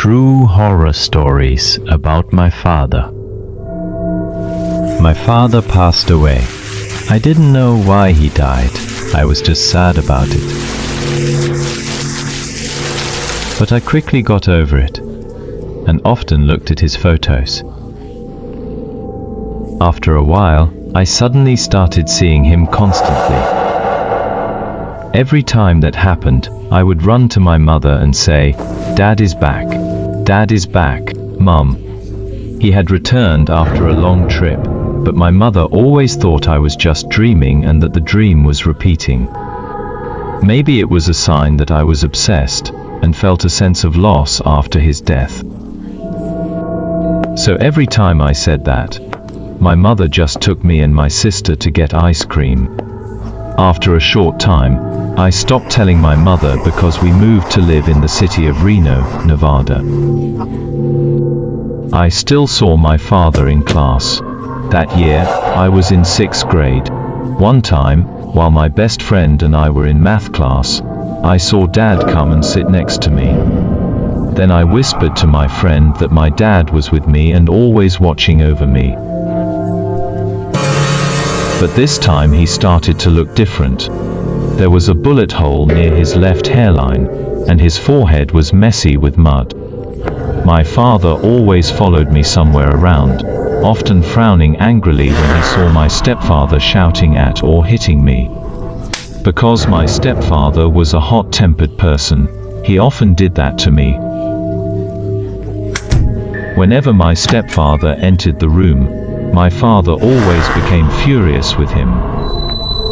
True horror stories about my father. My father passed away. I didn't know why he died. I was just sad about it. But I quickly got over it and often looked at his photos. After a while, I suddenly started seeing him constantly. Every time that happened, I would run to my mother and say, "Dad is back. Dad is back, Mum." He had returned after a long trip, but my mother always thought I was just dreaming and that the dream was repeating. Maybe it was a sign that I was obsessed and felt a sense of loss after his death. So every time I said that, my mother just took me and my sister to get ice cream. After a short time, I stopped telling my mother because we moved to live in the city of Reno, Nevada. I still saw my father in class. That year, I was in 6th grade. One time, while my best friend and I were in math class, I saw Dad come and sit next to me. Then I whispered to my friend that my dad was with me and always watching over me. But this time he started to look different. There was a bullet hole near his left hairline, and his forehead was messy with mud. My father always followed me somewhere around, often frowning angrily when he saw my stepfather shouting at or hitting me. Because my stepfather was a hot-tempered person, he often did that to me. Whenever my stepfather entered the room, my father always became furious with him.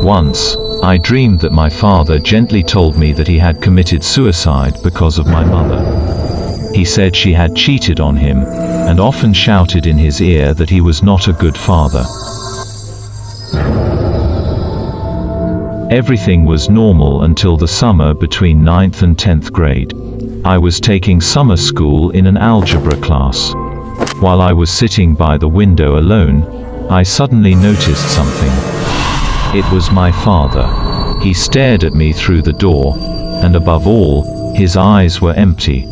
Once, I dreamed that my father gently told me that he had committed suicide because of my mother. He said she had cheated on him, and often shouted in his ear that he was not a good father. Everything was normal until the summer between 9th and 10th grade. I was taking summer school in an algebra class. While I was sitting by the window alone, I suddenly noticed something. It was my father. He stared at me through the door, and above all, his eyes were empty.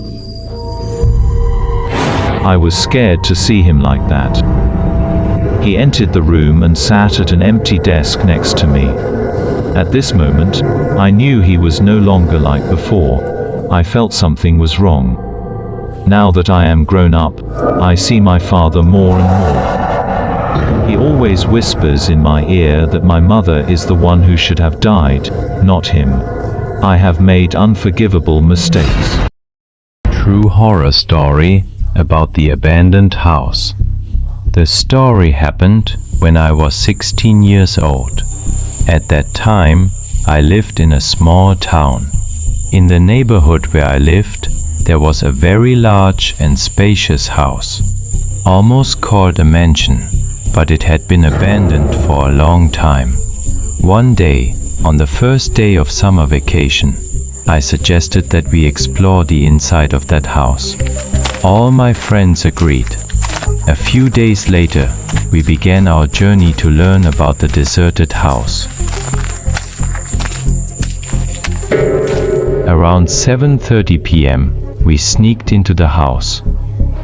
I was scared to see him like that. He entered the room and sat at an empty desk next to me. At this moment, I knew he was no longer like before. I felt something was wrong. Now that I am grown up, I see my father more and more. He always whispers in my ear that my mother is the one who should have died, not him. I have made unforgivable mistakes. True horror story about the abandoned house. The story happened when I was 16 years old. At that time, I lived in a small town. In the neighborhood where I lived, there was a very large and spacious house, almost called a mansion, but it had been abandoned for a long time. One day, on the first day of summer vacation, I suggested that we explore the inside of that house. All my friends agreed. A few days later, we began our journey to learn about the deserted house. Around 7:30 p.m., we sneaked into the house.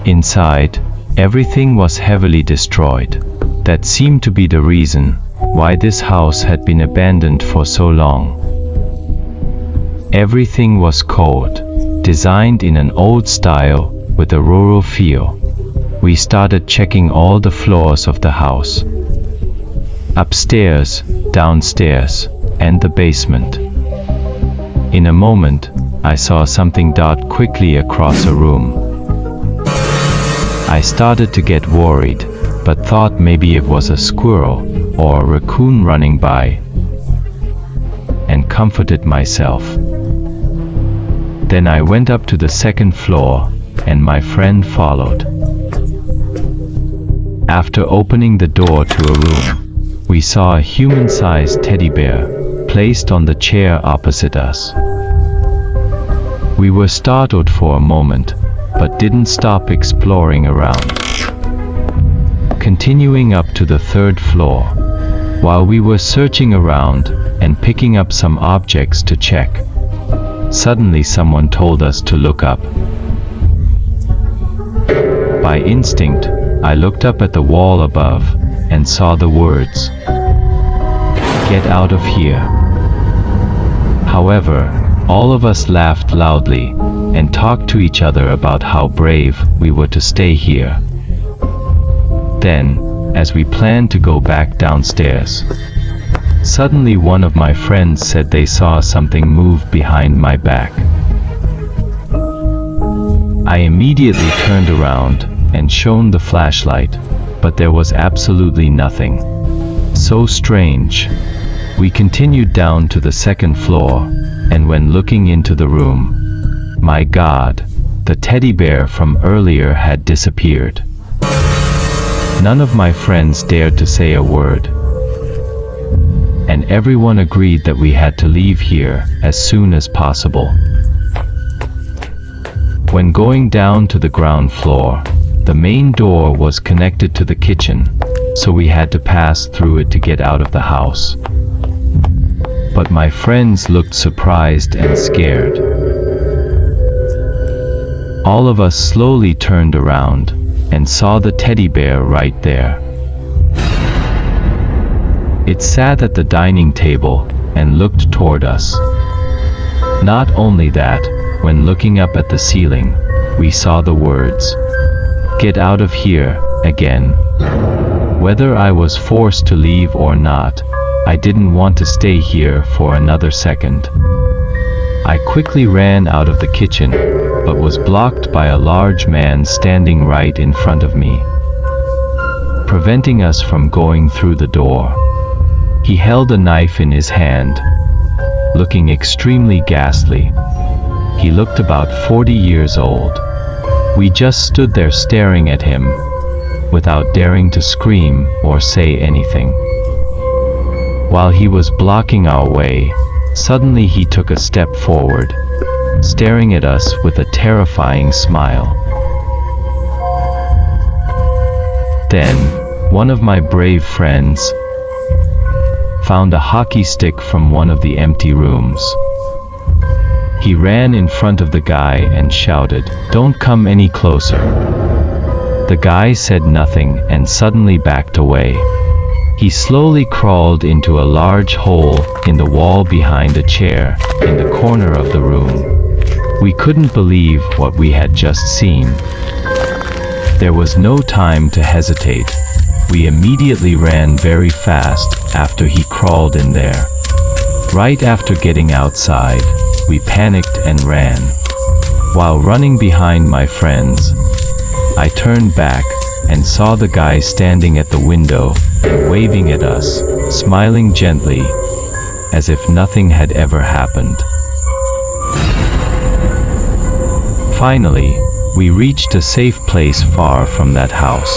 Inside, everything was heavily destroyed. That seemed to be the reason why this house had been abandoned for so long. Everything was cold, designed in an old style with a rural feel. We started checking all the floors of the house. Upstairs, downstairs, and the basement. In a moment, I saw something dart quickly across a room. I started to get worried, but thought maybe it was a squirrel or a raccoon running by, and comforted myself. Then I went up to the second floor, and my friend followed. After opening the door to a room, we saw a human-sized teddy bear placed on the chair opposite us. We were startled for a moment, but didn't stop exploring around. Continuing up to the third floor, while we were searching around and picking up some objects to check, suddenly someone told us to look up. By instinct, I looked up at the wall above and saw the words, "Get out of here." However, all of us laughed loudly and talked to each other about how brave we were to stay here. Then, as we planned to go back downstairs, suddenly one of my friends said they saw something move behind my back. I immediately turned around and shone the flashlight, but there was absolutely nothing. So strange. We continued down to the second floor, and when looking into the room, my God, the teddy bear from earlier had disappeared. None of my friends dared to say a word, and everyone agreed that we had to leave here as soon as possible. When going down to the ground floor, the main door was connected to the kitchen, so we had to pass through it to get out of the house. But my friends looked surprised and scared. All of us slowly turned around and saw the teddy bear right there. It sat at the dining table and looked toward us. Not only that, when looking up at the ceiling, we saw the words, "Get out of here," again. Whether I was forced to leave or not, I didn't want to stay here for another second. I quickly ran out of the kitchen, but was blocked by a large man standing right in front of me, preventing us from going through the door. He held a knife in his hand, looking extremely ghastly. He looked about 40 years old. We just stood there staring at him, without daring to scream or say anything. While he was blocking our way, suddenly he took a step forward, staring at us with a terrifying smile. Then, one of my brave friends found a hockey stick from one of the empty rooms. He ran in front of the guy and shouted, "Don't come any closer." The guy said nothing and suddenly backed away. He slowly crawled into a large hole in the wall behind a chair in the corner of the room. We couldn't believe what we had just seen. There was no time to hesitate. We immediately ran very fast after he crawled in there. Right after getting outside, we panicked and ran. While running behind my friends, I turned back and saw the guy standing at the window and waving at us, smiling gently, as if nothing had ever happened. Finally, we reached a safe place far from that house.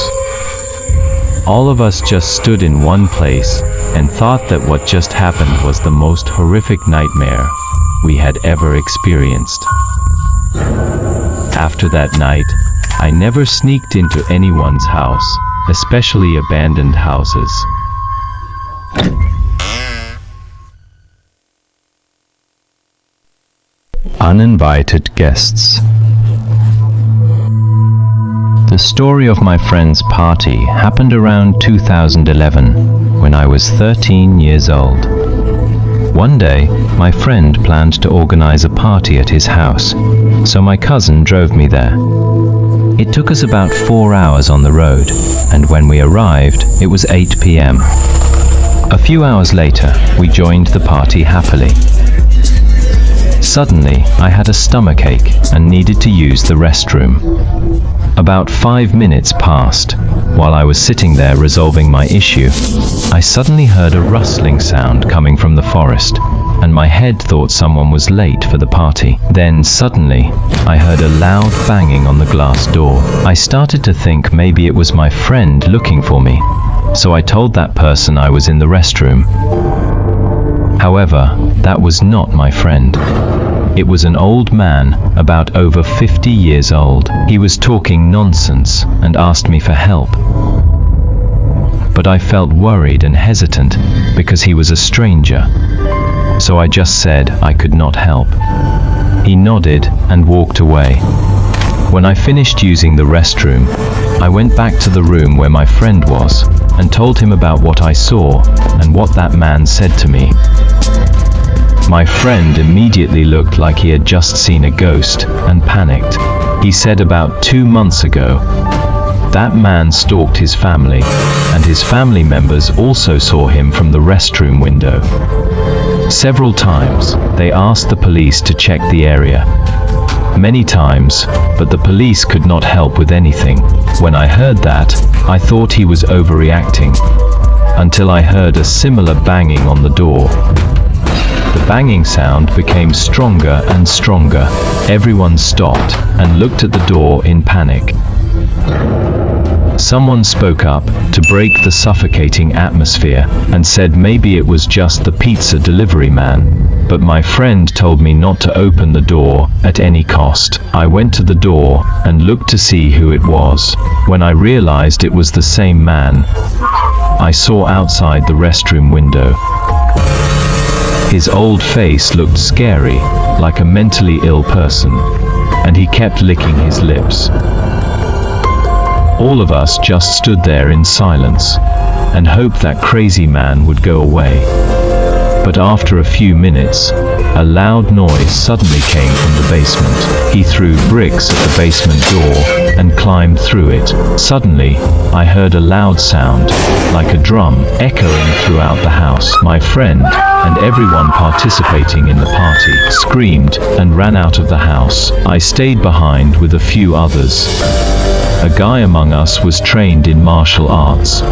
All of us just stood in one place and thought that what just happened was the most horrific nightmare we had ever experienced. After that night, I never sneaked into anyone's house, especially abandoned houses. Uninvited guests. The story of my friend's party happened around 2011, when I was 13 years old. One day, my friend planned to organize a party at his house, so my cousin drove me there. It took us about 4 hours on the road, and when we arrived, it was 8 p.m. A few hours later, we joined the party happily. Suddenly, I had a stomachache and needed to use the restroom. About 5 minutes passed. While I was sitting there resolving my issue, I suddenly heard a rustling sound coming from the forest, and my head thought someone was late for the party. Then suddenly, I heard a loud banging on the glass door. I started to think maybe it was my friend looking for me, so I told that person I was in the restroom. However, that was not my friend. It was an old man, about over 50 years old. He was talking nonsense and asked me for help. But I felt worried and hesitant because he was a stranger. So I just said I could not help. He nodded and walked away. When I finished using the restroom, I went back to the room where my friend was and told him about what I saw and what that man said to me. My friend immediately looked like he had just seen a ghost and panicked. He said about 2 months ago, that man stalked his family, and his family members also saw him from the restroom window. Several times, they asked the police to check the area. Many times, but the police could not help with anything. When I heard that, I thought he was overreacting, until I heard a similar banging on the door. The banging sound became stronger and stronger. Everyone stopped and looked at the door in panic. Someone spoke up to break the suffocating atmosphere and said maybe it was just the pizza delivery man. But my friend told me not to open the door at any cost. I went to the door and looked to see who it was. When I realized it was the same man, I saw outside the restroom window. His old face looked scary, like a mentally ill person, and he kept licking his lips. All of us just stood there in silence and hoped that crazy man would go away. But after a few minutes, a loud noise suddenly came from the basement. He threw bricks at the basement door and climbed through it. Suddenly, I heard a loud sound, like a drum, echoing throughout the house. My friend and everyone participating in the party screamed and ran out of the house. I stayed behind with a few others. A guy among us was trained in martial arts,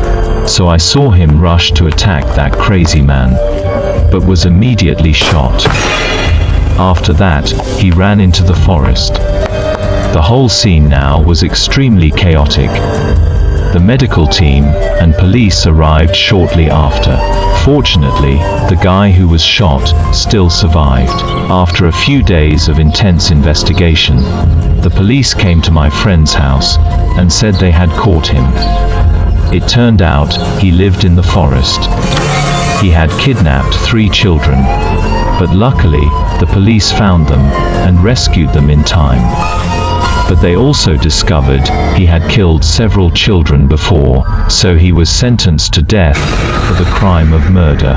so I saw him rush to attack that crazy man, but was immediately shot. After that, he ran into the forest. The whole scene now was extremely chaotic. The medical team and police arrived shortly after. Fortunately, the guy who was shot still survived. After a few days of intense investigation, the police came to my friend's house and said they had caught him. It turned out he lived in the forest. He had kidnapped 3 children, but luckily, the police found them and rescued them in time. But they also discovered he had killed several children before, so he was sentenced to death for the crime of murder.